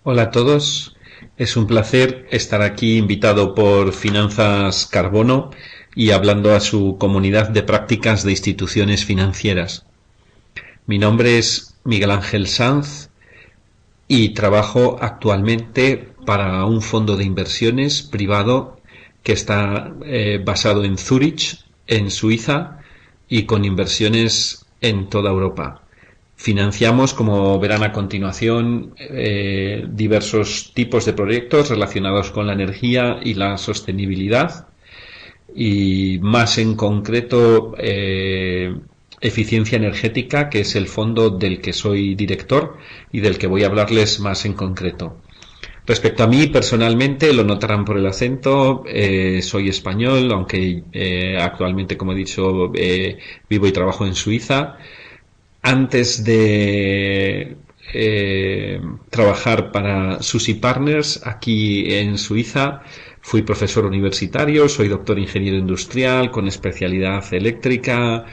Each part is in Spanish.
Hola a todos, es un placer estar aquí invitado por Finanzas Carbono y hablando a su comunidad de prácticas de instituciones financieras. Mi nombre es Miguel Ángel Sanz y trabajo actualmente para un fondo de inversiones privado que está basado en Zúrich, en Suiza, y con inversiones en toda Europa. Financiamos, como verán a continuación, diversos tipos de proyectos relacionados con la energía y la sostenibilidad y más en concreto eficiencia energética, que es el fondo del que soy director y del que voy a hablarles más en concreto. Respecto a mí, personalmente, lo notarán por el acento, soy español, aunque actualmente, como he dicho, vivo y trabajo en Suiza. Antes de trabajar para Susi Partners aquí en Suiza, fui profesor universitario, soy doctor ingeniero industrial con especialidad eléctrica.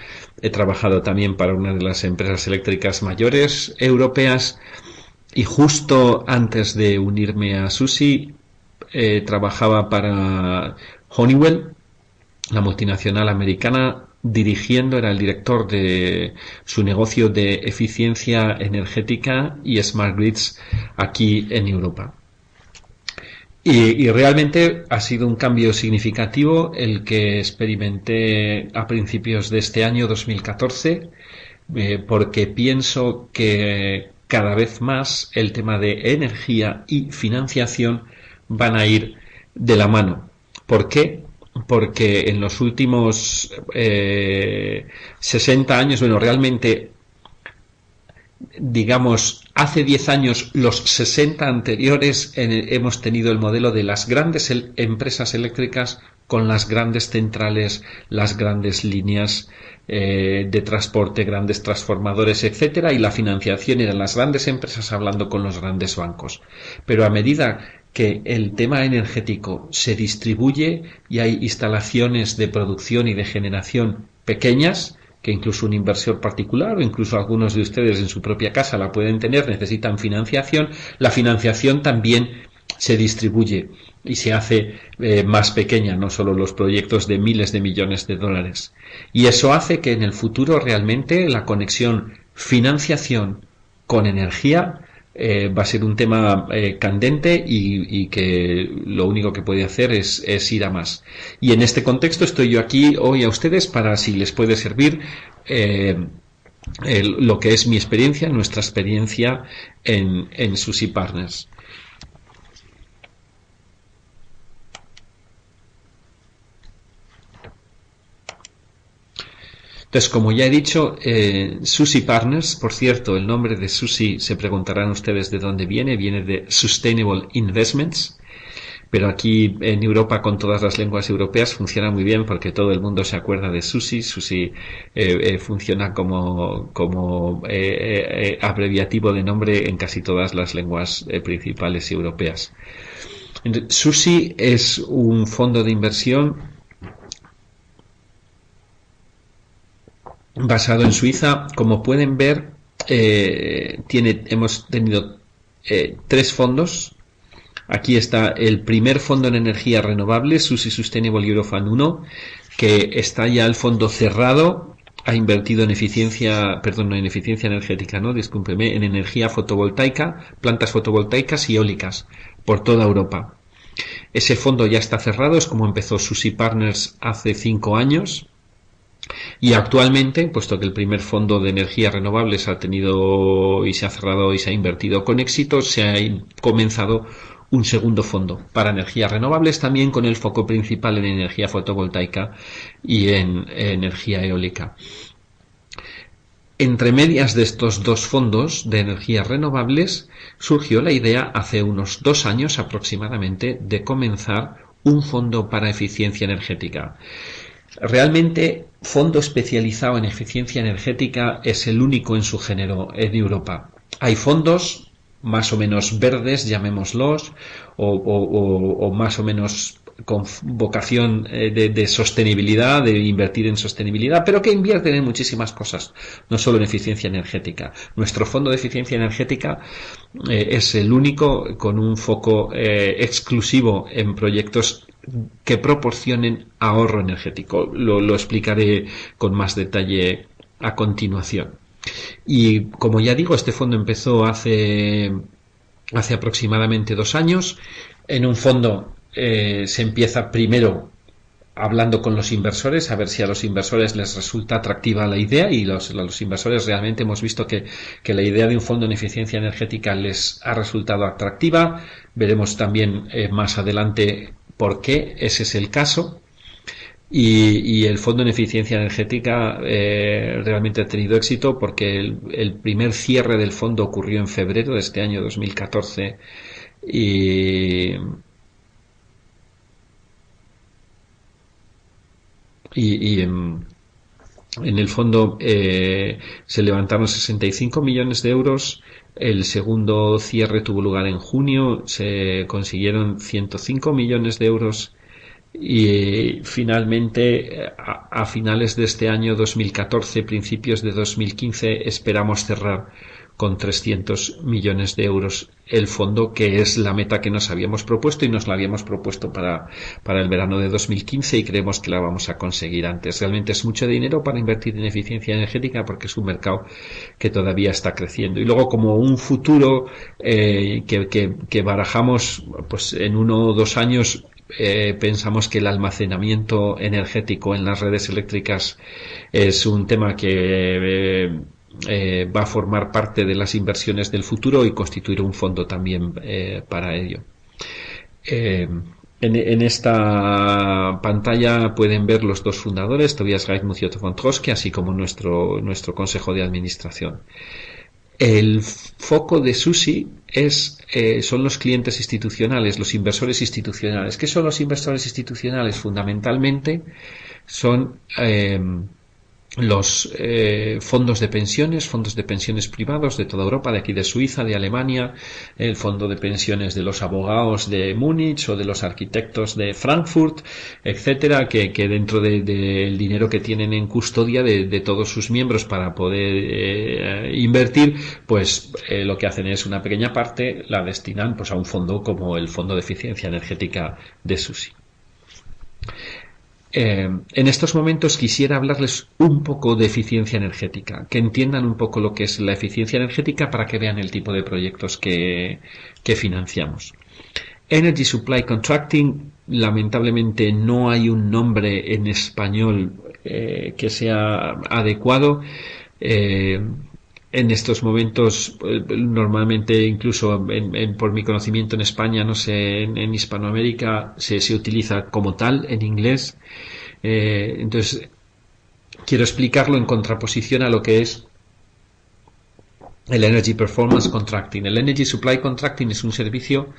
He trabajado también para una de las empresas eléctricas mayores europeas y justo antes de unirme a Susi trabajaba para Honeywell, la multinacional americana, dirigiendo, era el director de su negocio de eficiencia energética y Smart Grids aquí en Europa. Y realmente ha sido un cambio significativo el que experimenté a principios de este año 2014, porque pienso que cada vez más el tema de energía y financiación van a ir de la mano. ¿Por qué? Porque en los últimos 60 años, bueno, realmente, digamos, hace 10 años, los 60 anteriores, hemos tenido el modelo de las grandes empresas eléctricas con las grandes centrales, las grandes líneas de transporte, grandes transformadores, etcétera, y la financiación eran las grandes empresas hablando con los grandes bancos. Pero a medida que el tema energético se distribuye y hay instalaciones de producción y de generación pequeñas, que incluso un inversor particular o incluso algunos de ustedes en su propia casa la pueden tener, necesitan financiación, la financiación también se distribuye y se hace más pequeña, no solo los proyectos de miles de millones de dólares. Y eso hace que en el futuro realmente la conexión financiación con energía va a ser un tema candente y que lo único que puede hacer es ir a más. Y en este contexto estoy yo aquí hoy a ustedes para, si les puede servir, lo que es mi experiencia, nuestra experiencia en Susi Partners. Entonces, como ya he dicho, Susi Partners, por cierto, el nombre de Susi, se preguntarán ustedes de dónde viene de Sustainable Investments, pero aquí en Europa, con todas las lenguas europeas, funciona muy bien porque todo el mundo se acuerda de Susi. Susi funciona como abreviativo de nombre en casi todas las lenguas principales europeas. Susi es un fondo de inversión basado en Suiza. Como pueden ver, hemos tenido tres fondos. Aquí está el primer fondo en energía renovable, Susi Sustainable Eurofund 1, que está ya el fondo cerrado, ha invertido en eficiencia energética, no, discúlpeme, en energía fotovoltaica, plantas fotovoltaicas y eólicas por toda Europa. Ese fondo ya está cerrado, es como empezó Susi Partners hace 5 años. Y actualmente, puesto que el primer fondo de energías renovables ha tenido y se ha cerrado y se ha invertido con éxito, se ha comenzado un segundo fondo para energías renovables, también con el foco principal en energía fotovoltaica y en energía eólica. Entre medias de estos dos fondos de energías renovables surgió la idea hace unos 2 años aproximadamente de comenzar un fondo para eficiencia energética. Realmente, fondo especializado en eficiencia energética es el único en su género en Europa. Hay fondos más o menos verdes, llamémoslos, o más o menos con vocación de sostenibilidad, de invertir en sostenibilidad, pero que invierten en muchísimas cosas, no solo en eficiencia energética. Nuestro fondo de eficiencia energética es el único con un foco exclusivo en proyectos que proporcionen ahorro energético. Lo explicaré con más detalle a continuación. Y como ya digo, este fondo empezó hace aproximadamente 2 años. En un fondo se empieza primero hablando con los inversores, a ver si a los inversores les resulta atractiva la idea, y los inversores realmente hemos visto que la idea de un fondo en eficiencia energética les ha resultado atractiva. Veremos también más adelante por qué ese es el caso. Y el fondo en eficiencia energética realmente ha tenido éxito porque el primer cierre del fondo ocurrió en febrero de este año 2014 y en el fondo se levantaron 65 millones de euros. El segundo cierre tuvo lugar en junio, se consiguieron 105 millones de euros. Y finalmente a finales de este año 2014, principios de 2015, esperamos cerrar con 300 millones de euros el fondo, que es la meta que nos habíamos propuesto, y nos la habíamos propuesto para el verano de 2015, y creemos que la vamos a conseguir antes. Realmente es mucho dinero para invertir en eficiencia energética porque es un mercado que todavía está creciendo. Y luego, como un futuro que barajamos, pues en 1 o 2 años, pensamos que el almacenamiento energético en las redes eléctricas es un tema que va a formar parte de las inversiones del futuro y constituir un fondo también para ello. En esta pantalla pueden ver los 2 fundadores, Tobias Reitmuth y Otto von Troschke, así como nuestro consejo de administración. El foco de SUSI son los clientes institucionales, los inversores institucionales. ¿Qué son los inversores institucionales? Fundamentalmente son los fondos de pensiones privados de toda Europa, de aquí de Suiza, de Alemania, el fondo de pensiones de los abogados de Múnich o de los arquitectos de Frankfurt, etcétera, que dentro del dinero que tienen en custodia de todos sus miembros para poder invertir, pues lo que hacen es una pequeña parte la destinan pues a un fondo como el Fondo de Eficiencia Energética de SUSI. En estos momentos quisiera hablarles un poco de eficiencia energética, que entiendan un poco lo que es la eficiencia energética para que vean el tipo de proyectos que financiamos. Energy Supply Contracting, lamentablemente no hay un nombre en español que sea adecuado. En estos momentos, normalmente, incluso por mi conocimiento en España, no sé, en Hispanoamérica se utiliza como tal en inglés. Entonces, quiero explicarlo en contraposición a lo que es el Energy Performance Contracting. El Energy Supply Contracting es un servicio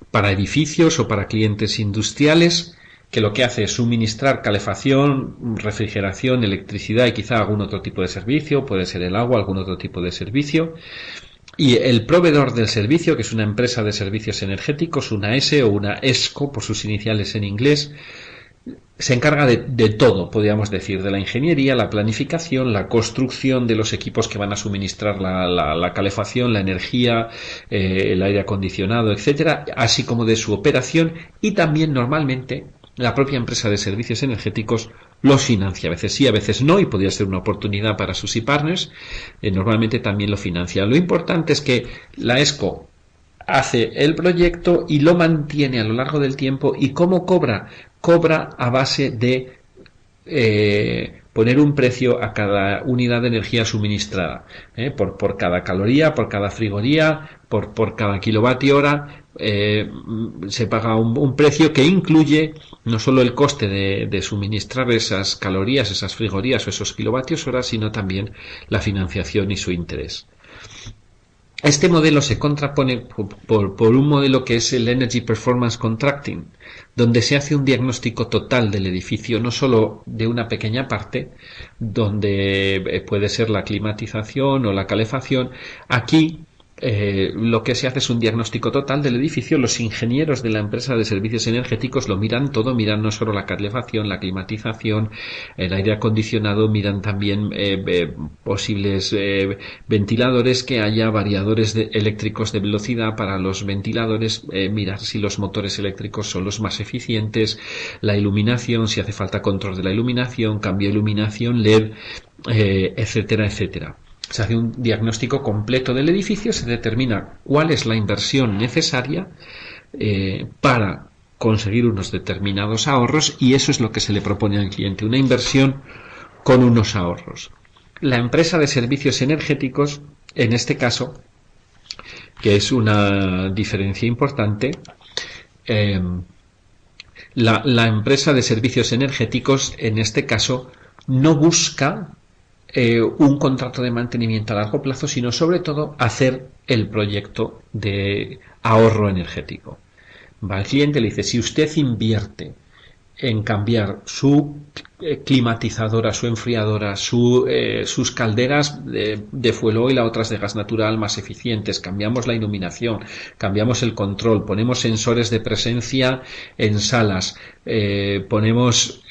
para edificios o para clientes industriales que lo que hace es suministrar calefacción, refrigeración, electricidad y quizá algún otro tipo de servicio, puede ser el agua, algún otro tipo de servicio. Y el proveedor del servicio, que es una empresa de servicios energéticos, una S o una ESCO por sus iniciales en inglés, se encarga de todo, podríamos decir, de la ingeniería, la planificación, la construcción de los equipos que van a suministrar la calefacción, la energía, el aire acondicionado, etcétera, así como de su operación, y también normalmente la propia empresa de servicios energéticos los financia, a veces sí, a veces no, y podría ser una oportunidad para SUSI Partners. Normalmente también lo financia. Lo importante es que la ESCO hace el proyecto y lo mantiene a lo largo del tiempo. ¿Y cómo cobra? Cobra a base de poner un precio a cada unidad de energía suministrada, por cada caloría, por cada frigoría, por cada kilovatio hora. Se paga un precio que incluye no solo el coste de suministrar esas calorías, esas frigorías o esos kilovatios hora, sino también la financiación y su interés. Este modelo se contrapone por un modelo que es el Energy Performance Contracting, donde se hace un diagnóstico total del edificio, no solo de una pequeña parte, donde puede ser la climatización o la calefacción. Aquí lo que se hace es un diagnóstico total del edificio. Los ingenieros de la empresa de servicios energéticos lo miran todo, miran no solo la calefacción, la climatización, el aire acondicionado, miran también posibles ventiladores, que haya variadores eléctricos de velocidad para los ventiladores, mirar si los motores eléctricos son los más eficientes, la iluminación, si hace falta control de la iluminación, cambio de iluminación, LED, etcétera, etcétera. Se hace un diagnóstico completo del edificio, se determina cuál es la inversión necesaria para conseguir unos determinados ahorros, y eso es lo que se le propone al cliente, una inversión con unos ahorros. La empresa de servicios energéticos, en este caso, que es una diferencia importante, la empresa de servicios energéticos, en este caso, no busca un contrato de mantenimiento a largo plazo, sino sobre todo hacer el proyecto de ahorro energético. Va al cliente y le dice: si usted invierte en cambiar su climatizadora, su enfriadora, sus calderas de fuel oil a otras de gas natural más eficientes, cambiamos la iluminación, cambiamos el control, ponemos sensores de presencia en salas, ponemos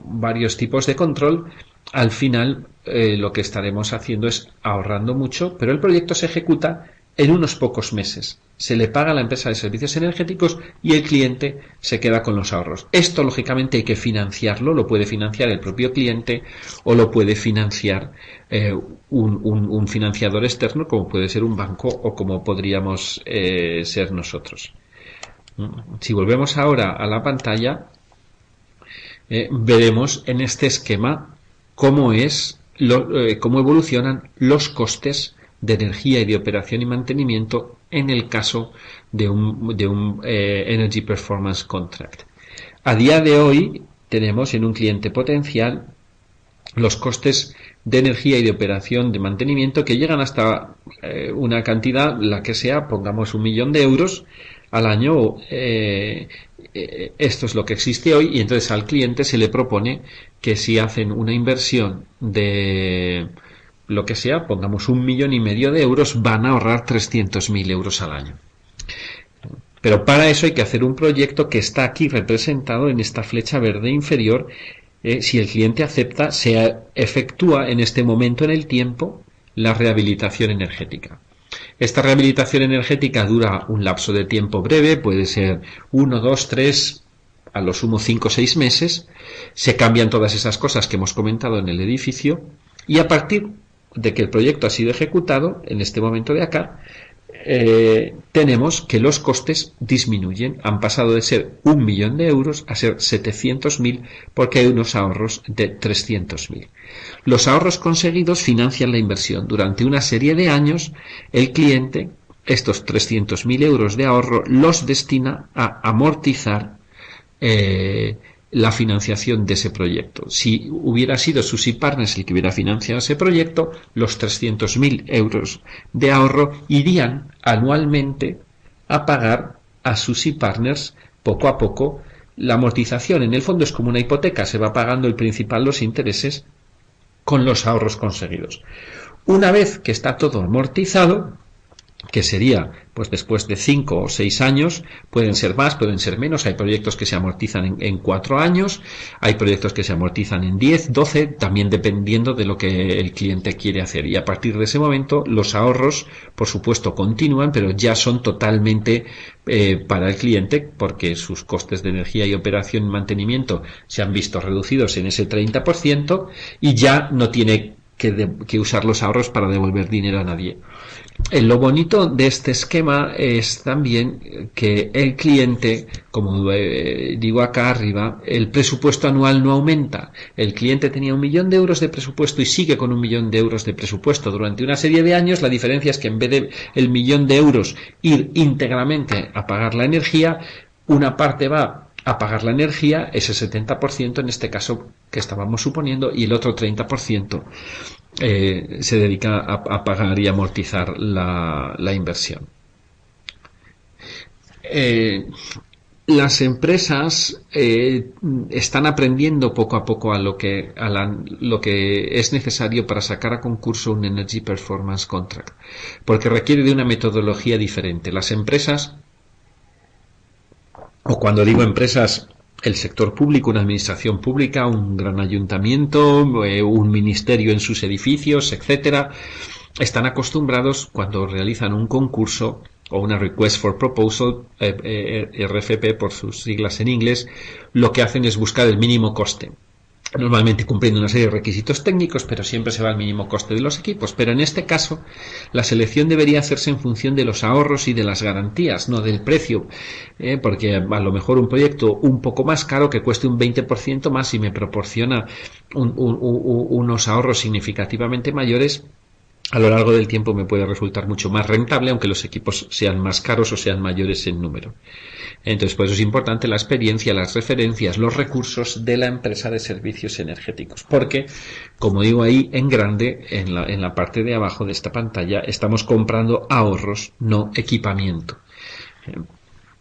varios tipos de control, al final lo que estaremos haciendo es ahorrando mucho, pero el proyecto se ejecuta en unos pocos meses. Se le paga a la empresa de servicios energéticos y el cliente se queda con los ahorros. Esto, lógicamente, hay que financiarlo. Lo puede financiar el propio cliente o lo puede financiar un financiador externo, como puede ser un banco o como podríamos ser nosotros. Si volvemos ahora a la pantalla, veremos en este esquema cómo evolucionan los costes de energía y de operación y mantenimiento en el caso de un Energy Performance Contract. A día de hoy tenemos en un cliente potencial los costes de energía y de operación de mantenimiento que llegan hasta una cantidad, la que sea, pongamos 1 millón de euros al año. Esto es lo que existe hoy, y entonces al cliente se le propone que si hacen una inversión de lo que sea, pongamos 1,5 millones de euros, van a ahorrar 300.000 euros al año. Pero para eso hay que hacer un proyecto que está aquí representado en esta flecha verde inferior. Si el cliente acepta, se efectúa en este momento en el tiempo la rehabilitación energética. Esta rehabilitación energética dura un lapso de tiempo breve, puede ser 1, 2, 3, a lo sumo 5 o 6 meses. Se cambian todas esas cosas que hemos comentado en el edificio, y a partir de que el proyecto ha sido ejecutado, en este momento de acá, tenemos que los costes disminuyen. Han pasado de ser 1 millón de euros a ser 700.000, porque hay unos ahorros de 300.000. Los ahorros conseguidos financian la inversión. Durante una serie de años, el cliente, estos 300.000 euros de ahorro, los destina a amortizar la financiación de ese proyecto. Si hubiera sido Susi Partners el que hubiera financiado ese proyecto, los 300.000 euros de ahorro irían anualmente a pagar a Susi Partners poco a poco la amortización. En el fondo es como una hipoteca, se va pagando el principal, los intereses, con los ahorros conseguidos. Una vez que está todo amortizado, que sería pues después de 5 o 6 años, pueden ser más, pueden ser menos. Hay proyectos que se amortizan en 4 años, hay proyectos que se amortizan en 10, 12, también dependiendo de lo que el cliente quiere hacer. Y a partir de ese momento los ahorros, por supuesto, continúan, pero ya son totalmente para el cliente, porque sus costes de energía y operación y mantenimiento se han visto reducidos en ese 30%, y ya no tiene que usar los ahorros para devolver dinero a nadie. Lo bonito de este esquema es también que el cliente, como digo acá arriba, el presupuesto anual no aumenta. El cliente tenía 1 millón de euros de presupuesto y sigue con 1 millón de euros de presupuesto durante una serie de años. La diferencia es que en vez de el 1 millón de euros ir íntegramente a pagar la energía, una parte va a pagar la energía, ese 70% en este caso que estábamos suponiendo, y el otro 30% se dedica a pagar y amortizar la inversión. las empresas están aprendiendo poco a poco lo que es necesario para sacar a concurso un Energy Performance Contract, porque requiere de una metodología diferente. Las empresas, o cuando digo empresas, el sector público, una administración pública, un gran ayuntamiento, un ministerio en sus edificios, etcétera, están acostumbrados, cuando realizan un concurso o una Request for Proposal, RFP por sus siglas en inglés, lo que hacen es buscar el mínimo coste. Normalmente cumpliendo una serie de requisitos técnicos, pero siempre se va al mínimo coste de los equipos. Pero en este caso, la selección debería hacerse en función de los ahorros y de las garantías, no del precio, porque a lo mejor un proyecto un poco más caro, que cueste un 20% más y me proporciona unos ahorros significativamente mayores, a lo largo del tiempo me puede resultar mucho más rentable, aunque los equipos sean más caros o sean mayores en número. Entonces, por eso es importante la experiencia, las referencias, los recursos de la empresa de servicios energéticos. Porque, como digo ahí en grande, en la parte de abajo de esta pantalla, estamos comprando ahorros, no equipamiento.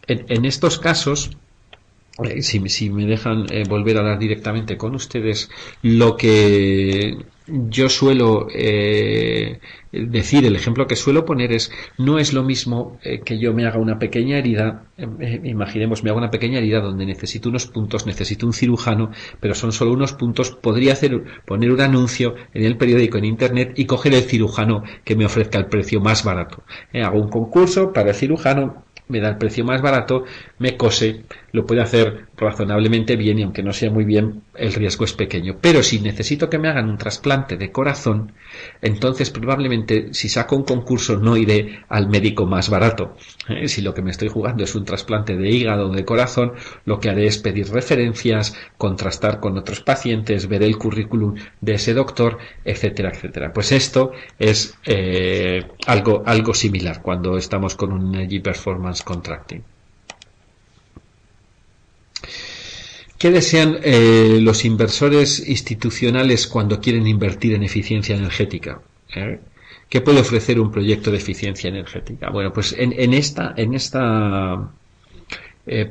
En estos casos, si me dejan volver a hablar directamente con ustedes, lo que yo suelo decir, el ejemplo que suelo poner es, no es lo mismo que yo me haga una pequeña herida, imaginemos, me hago una pequeña herida donde necesito unos puntos, necesito un cirujano, pero son solo unos puntos, podría poner un anuncio en el periódico, en internet, y coger el cirujano que me ofrezca el precio más barato. Hago un concurso para el cirujano, me da el precio más barato, me cose, lo puede hacer razonablemente bien, y aunque no sea muy bien, el riesgo es pequeño. Pero si necesito que me hagan un trasplante de corazón, entonces probablemente, si saco un concurso, no iré al médico más barato. Si lo que me estoy jugando es un trasplante de hígado o de corazón, lo que haré es pedir referencias, contrastar con otros pacientes, ver el currículum de ese doctor, etcétera, etcétera. Pues esto es algo similar cuando estamos con un Energy Performance Contracting. ¿Qué desean los inversores institucionales cuando quieren invertir en eficiencia energética? ¿Qué puede ofrecer un proyecto de eficiencia energética? Bueno, pues en esta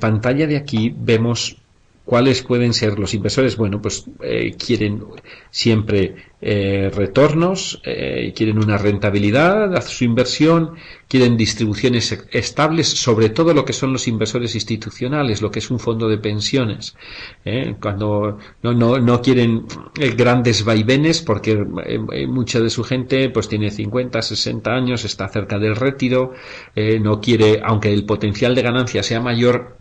pantalla de aquí vemos cuáles pueden ser los inversores. Bueno, pues quieren siempre retornos, quieren una rentabilidad a su inversión, quieren distribuciones estables, sobre todo lo que son los inversores institucionales, lo que es un fondo de pensiones, cuando no quieren grandes vaivenes, porque mucha de su gente pues tiene 50, 60 años, está cerca del retiro, no quiere, aunque el potencial de ganancia sea mayor,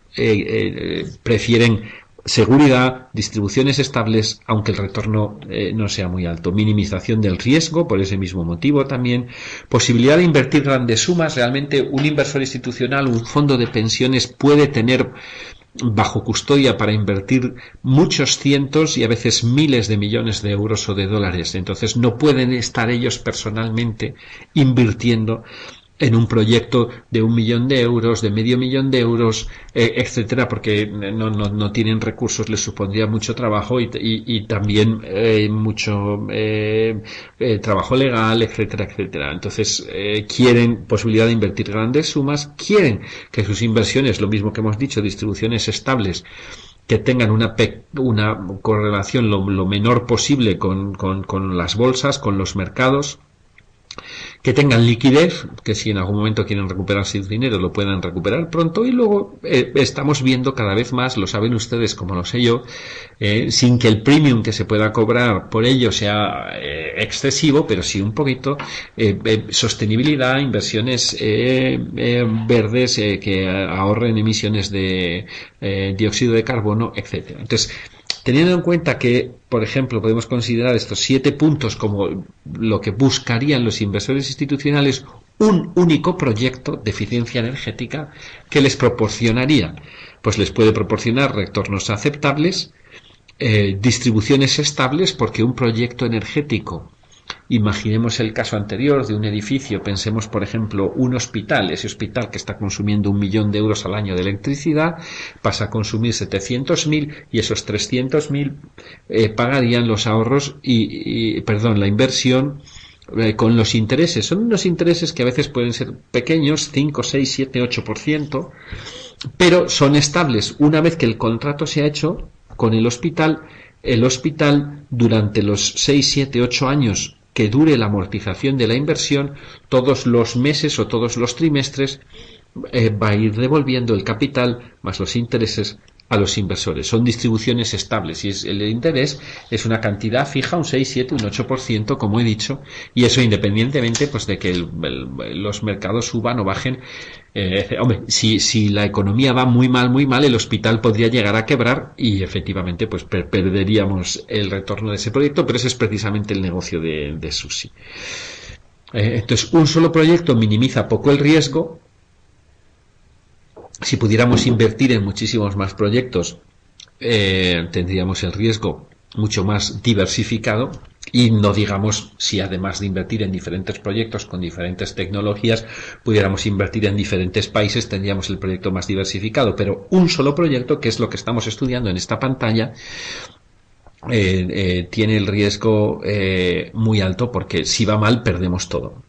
prefieren seguridad, distribuciones estables, aunque el retorno no sea muy alto. Minimización del riesgo, por ese mismo motivo también. Posibilidad de invertir grandes sumas. Realmente un inversor institucional, un fondo de pensiones puede tener bajo custodia para invertir muchos cientos y a veces miles de millones de euros o de dólares. Entonces no pueden estar ellos personalmente invirtiendo en un proyecto de 1 millón de euros, de medio millón de euros, etcétera, porque no tienen recursos, les supondría mucho trabajo y también mucho trabajo legal, etcétera, etcétera. Entonces quieren posibilidad de invertir grandes sumas, quieren que sus inversiones, lo mismo que hemos dicho, distribuciones estables, que tengan una correlación lo menor posible con las bolsas, con los mercados, que tengan liquidez, que si en algún momento quieren recuperarse el dinero lo puedan recuperar pronto, y luego estamos viendo cada vez más, lo saben ustedes como lo sé yo, sin que el premium que se pueda cobrar por ello sea excesivo, pero sí un poquito, sostenibilidad, inversiones verdes que ahorren emisiones de dióxido de carbono, etcétera. Entonces, teniendo en cuenta que, por ejemplo, podemos considerar estos 7 puntos como lo que buscarían los inversores institucionales, un único proyecto de eficiencia energética que les proporcionaría, pues les puede proporcionar retornos aceptables, distribuciones estables, porque un proyecto energético, imaginemos el caso anterior de un edificio, pensemos por ejemplo un hospital, ese hospital que está consumiendo 1 millón de euros al año de electricidad pasa a consumir 700.000 y esos 300.000 pagarían los ahorros la inversión con los intereses. Son unos intereses que a veces pueden ser pequeños, 5, 6, 7, 8%, pero son estables. Una vez que el contrato se ha hecho con el hospital durante los 6, 7, 8 años que dure la amortización de la inversión, todos los meses o todos los trimestres va a ir devolviendo el capital más los intereses a los inversores. Son distribuciones estables y el interés es una cantidad fija, un 6, 7, un 8%, como he dicho, y eso independientemente pues de que los mercados suban o bajen. Hombre, si la economía va muy mal, el hospital podría llegar a quebrar y efectivamente pues perderíamos el retorno de ese proyecto, pero ese es precisamente el negocio de Susi. Entonces, un solo proyecto minimiza poco el riesgo. Si pudiéramos invertir en muchísimos más proyectos, tendríamos el riesgo mucho más diversificado, y no digamos si además de invertir en diferentes proyectos con diferentes tecnologías pudiéramos invertir en diferentes países, tendríamos el proyecto más diversificado. Pero un solo proyecto, que es lo que estamos estudiando en esta pantalla, tiene el riesgo muy alto, porque si va mal perdemos todo.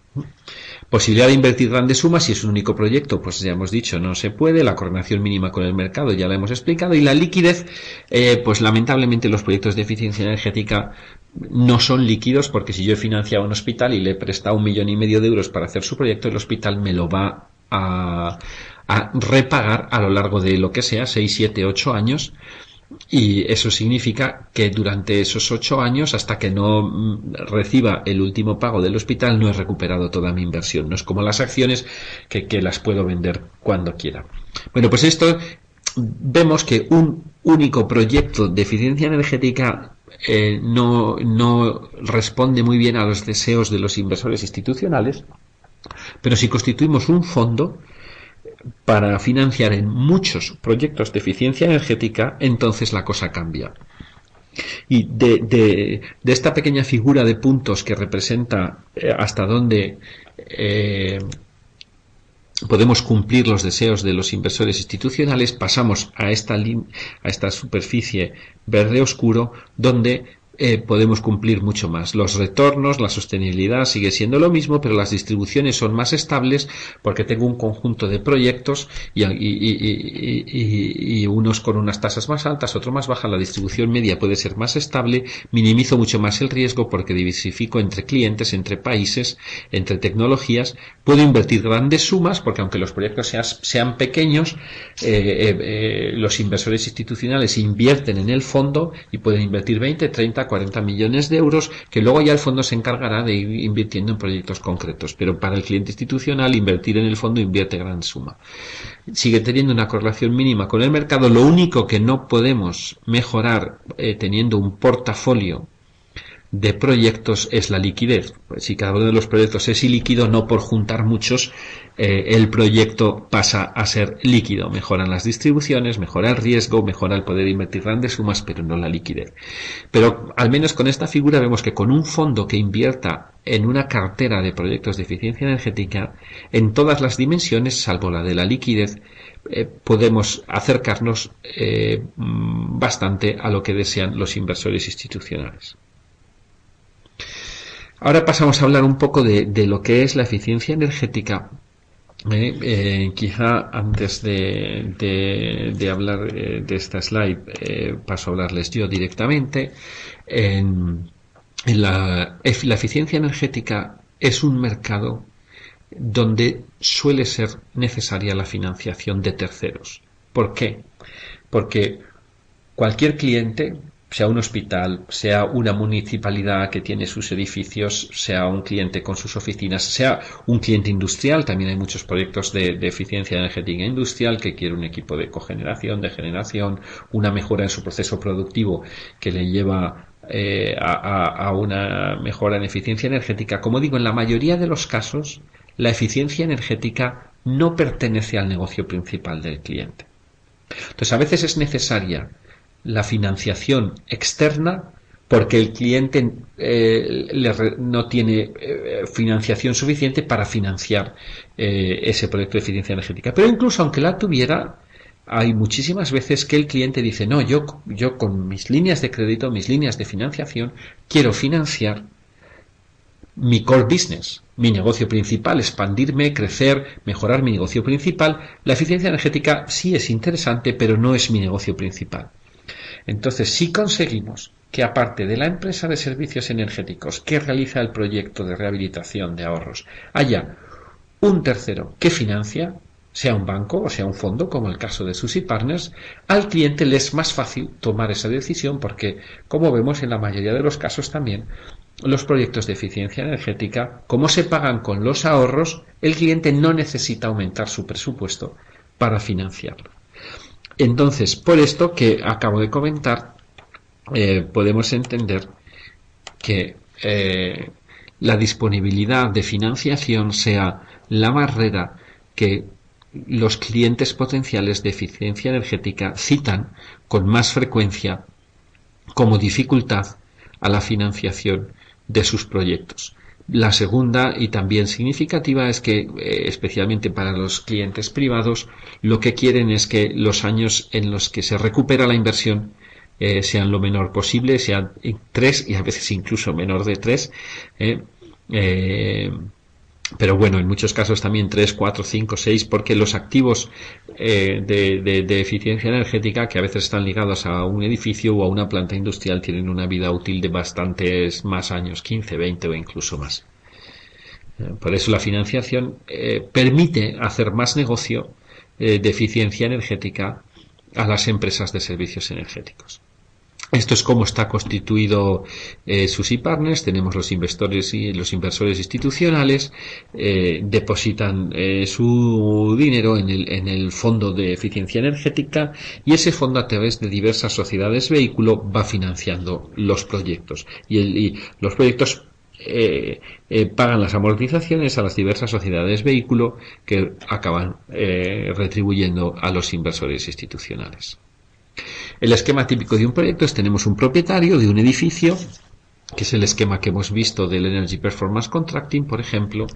Posibilidad de invertir grandes sumas si es un único proyecto, pues ya hemos dicho, no se puede. La correlación mínima con el mercado ya la hemos explicado. Y la liquidez, pues lamentablemente los proyectos de eficiencia energética no son líquidos, porque si yo he financiado un hospital y le he prestado 1,5 millones de euros para hacer su proyecto, el hospital me lo va a repagar a lo largo de lo que sea, 6, 7, 8 años. Y eso significa que durante esos 8 años, hasta que no reciba el último pago del hospital, no he recuperado toda mi inversión. No es como las acciones, que las puedo vender cuando quiera. Bueno, pues esto, vemos que un único proyecto de eficiencia energética no responde muy bien a los deseos de los inversores institucionales, pero si constituimos un fondo para financiar en muchos proyectos de eficiencia energética, entonces la cosa cambia. Y de esta pequeña figura de puntos que representa hasta dónde podemos cumplir los deseos de los inversores institucionales, pasamos a esta superficie verde oscuro, donde podemos cumplir mucho más. Los retornos, la sostenibilidad sigue siendo lo mismo, pero las distribuciones son más estables, porque tengo un conjunto de proyectos y unos con unas tasas más altas, otro más bajas. La distribución media puede ser más estable, minimizo mucho más el riesgo porque diversifico entre clientes, entre países, entre tecnologías. Puedo invertir grandes sumas, porque aunque los proyectos sean pequeños, los inversores institucionales invierten en el fondo y pueden invertir 20, 30, 40 millones de euros, que luego ya el fondo se encargará de ir invirtiendo en proyectos concretos. Pero para el cliente institucional, invertir en el fondo invierte gran suma. Sigue teniendo una correlación mínima con el mercado. Lo único que no podemos mejorar teniendo un portafolio de proyectos es la liquidez. Pues si cada uno de los proyectos es ilíquido, no por juntar muchos el proyecto pasa a ser líquido. Mejoran las distribuciones, mejora el riesgo, mejora el poder invertir grandes sumas, pero no la liquidez. Pero al menos con esta figura vemos que con un fondo que invierta en una cartera de proyectos de eficiencia energética en todas las dimensiones, salvo la de la liquidez, podemos acercarnos bastante a lo que desean los inversores institucionales. Ahora pasamos a hablar un poco de lo que es la eficiencia energética. Quizá antes de hablar de esta slide, paso a hablarles yo directamente. La eficiencia energética es un mercado donde suele ser necesaria la financiación de terceros. ¿Por qué? Porque cualquier cliente, sea un hospital, sea una municipalidad que tiene sus edificios, sea un cliente con sus oficinas, sea un cliente industrial, también hay muchos proyectos de eficiencia energética industrial que quiere un equipo de cogeneración, de generación, una mejora en su proceso productivo que le lleva a una mejora en eficiencia energética. Como digo, en la mayoría de los casos, la eficiencia energética no pertenece al negocio principal del cliente. Entonces, a veces es necesaria la financiación externa porque el cliente no tiene financiación suficiente para financiar ese proyecto de eficiencia energética. Pero incluso aunque la tuviera, hay muchísimas veces que el cliente dice: no, yo con mis líneas de crédito, mis líneas de financiación, quiero financiar mi core business, mi negocio principal, expandirme, crecer, mejorar mi negocio principal, la eficiencia energética sí es interesante, pero no es mi negocio principal. Entonces, si conseguimos que aparte de la empresa de servicios energéticos que realiza el proyecto de rehabilitación de ahorros, haya un tercero que financia, sea un banco o sea un fondo, como el caso de Suzy Partners, al cliente le es más fácil tomar esa decisión porque, como vemos en la mayoría de los casos también, los proyectos de eficiencia energética, como se pagan con los ahorros, el cliente no necesita aumentar su presupuesto para financiarlo. Entonces, por esto que acabo de comentar, podemos entender que la disponibilidad de financiación sea la barrera que los clientes potenciales de eficiencia energética citan con más frecuencia como dificultad a la financiación de sus proyectos. La segunda y también significativa es que, especialmente para los clientes privados, lo que quieren es que los años en los que se recupera la inversión sean lo menor posible, sean 3 y a veces incluso menor de 3. Pero bueno, en muchos casos también 3, 4, 5, 6, porque los activos de eficiencia energética, que a veces están ligados a un edificio o a una planta industrial, tienen una vida útil de bastantes más años, 15, 20 o incluso más. Por eso la financiación permite hacer más negocio de eficiencia energética a las empresas de servicios energéticos. Esto es cómo está constituido Suzy Partners. Tenemos los inversores y los inversores institucionales, depositan su dinero en el fondo de eficiencia energética y ese fondo, a través de diversas sociedades vehículo, va financiando los proyectos y los proyectos pagan las amortizaciones a las diversas sociedades vehículo que acaban retribuyendo a los inversores institucionales. El esquema típico de un proyecto es: tenemos un propietario de un edificio, que es el esquema que hemos visto del Energy Performance Contracting, por ejemplo,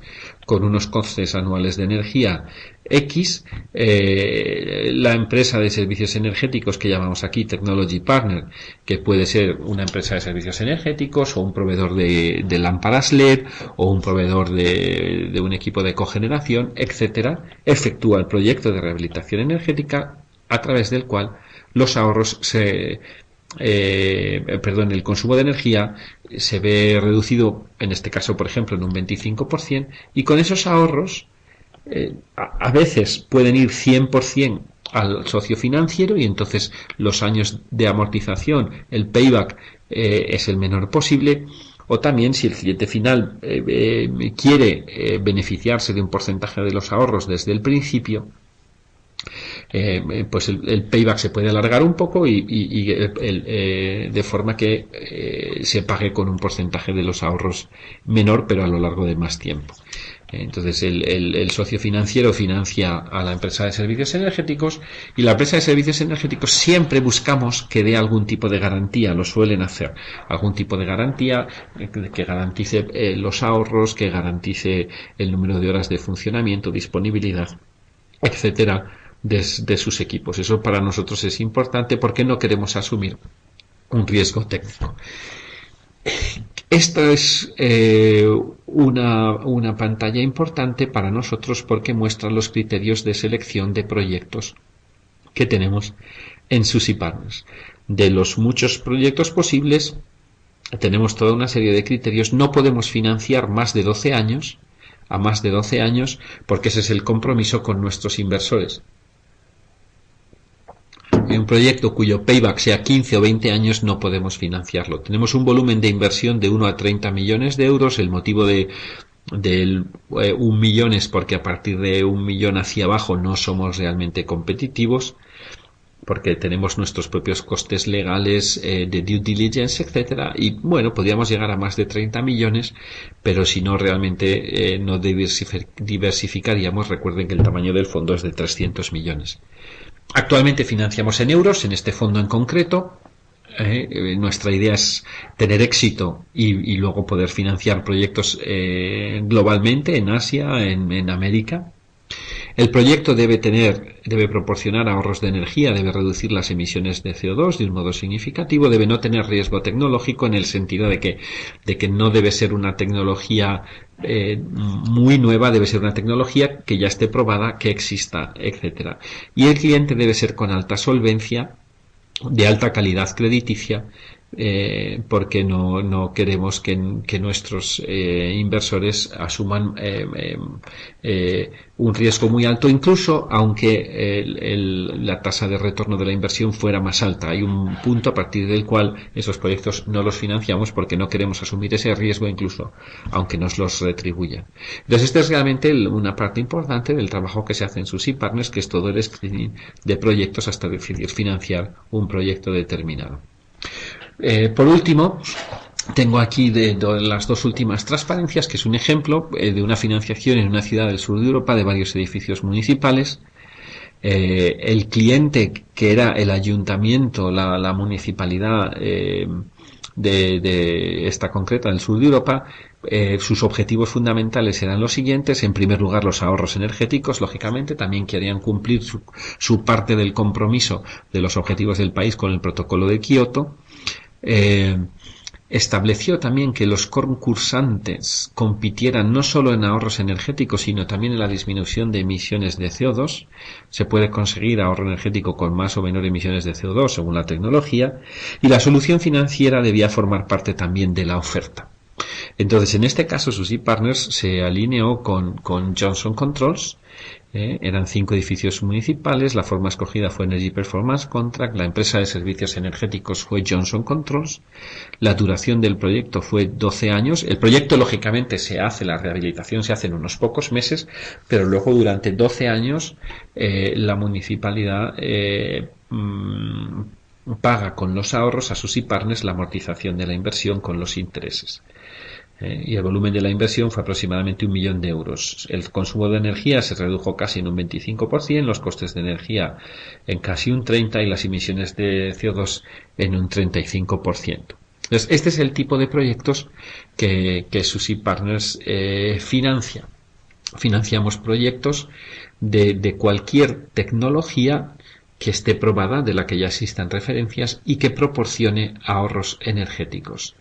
con unos costes anuales de energía X. La empresa de servicios energéticos, que llamamos aquí Technology Partner, que puede ser una empresa de servicios energéticos o un proveedor de lámparas LED o un proveedor de un equipo de cogeneración, etcétera, efectúa el proyecto de rehabilitación energética a través del cual los ahorros el consumo de energía se ve reducido, en este caso por ejemplo en un 25%, y con esos ahorros a veces pueden ir 100% al socio financiero, y entonces los años de amortización, el payback, es el menor posible. O también, si el cliente final quiere beneficiarse de un porcentaje de los ahorros desde el principio, pues el payback se puede alargar un poco de forma que se pague con un porcentaje de los ahorros menor, pero a lo largo de más tiempo. Entonces el socio financiero financia a la empresa de servicios energéticos, y la empresa de servicios energéticos siempre buscamos que dé algún tipo de garantía, lo suelen hacer, algún tipo de garantía que garantice los ahorros, que garantice el número de horas de funcionamiento, disponibilidad, etcétera, de sus equipos. Eso para nosotros es importante porque no queremos asumir un riesgo técnico. Esta es una pantalla importante para nosotros porque muestra los criterios de selección de proyectos que tenemos en Suzy Partners. De los muchos proyectos posibles, tenemos toda una serie de criterios. No podemos financiar más de 12 años, a más de 12 años, porque ese es el compromiso con nuestros inversores. En un proyecto cuyo payback sea 15 o 20 años no podemos financiarlo. Tenemos un volumen de inversión de 1 a 30 millones de euros. El motivo del 1 millón es porque a partir de 1 millón hacia abajo no somos realmente competitivos, porque tenemos nuestros propios costes legales de due diligence, etcétera, y bueno, podríamos llegar a más de 30 millones, pero si no, realmente no diversificaríamos. Recuerden que el tamaño del fondo es de 300 millones. Actualmente financiamos en euros, en este fondo en concreto. Nuestra idea es tener éxito y luego poder financiar proyectos globalmente, en Asia, en América. El proyecto debe proporcionar ahorros de energía, debe reducir las emisiones de CO2 de un modo significativo, debe no tener riesgo tecnológico en el sentido de que no debe ser una tecnología muy nueva, debe ser una tecnología que ya esté probada, que exista, etcétera. Y el cliente debe ser con alta solvencia, de alta calidad crediticia, porque no queremos que nuestros inversores asuman un riesgo muy alto, incluso aunque la tasa de retorno de la inversión fuera más alta. Hay un punto a partir del cual esos proyectos no los financiamos porque no queremos asumir ese riesgo, incluso aunque nos los retribuyan. Entonces, esta es realmente una parte importante del trabajo que se hace en Suzy Partners, que es todo el screening de proyectos hasta decidir financiar un proyecto determinado. Por último, tengo aquí de las dos últimas transparencias, que es un ejemplo de una financiación en una ciudad del sur de Europa de varios edificios municipales. El cliente, que era el ayuntamiento, la municipalidad de esta concreta del sur de Europa, sus objetivos fundamentales eran los siguientes: en primer lugar, los ahorros energéticos, lógicamente. También querían cumplir su parte del compromiso de los objetivos del país con el protocolo de Kioto. Estableció también que los concursantes compitieran no solo en ahorros energéticos, sino también en la disminución de emisiones de CO2. Se puede conseguir ahorro energético con más o menor emisiones de CO2 según la tecnología, y la solución financiera debía formar parte también de la oferta. Entonces, en este caso, Suzy Partners se alineó con Johnson Controls. Eran 5 edificios municipales. La forma escogida fue Energy Performance Contract. La empresa de servicios energéticos fue Johnson Controls. La duración del proyecto fue 12 años. El proyecto, lógicamente, la rehabilitación se hace en unos pocos meses, pero luego durante 12 años la municipalidad paga con los ahorros a Suzy Partners la amortización de la inversión con los intereses. Y el volumen de la inversión fue aproximadamente 1 millón de euros. El consumo de energía se redujo casi en un 25%, los costes de energía en casi un 30% y las emisiones de CO2 en un 35%. Entonces, este es el tipo de proyectos que Suzy Partners financia. Financiamos proyectos de cualquier tecnología que esté probada, de la que ya existan referencias y que proporcione ahorros energéticos.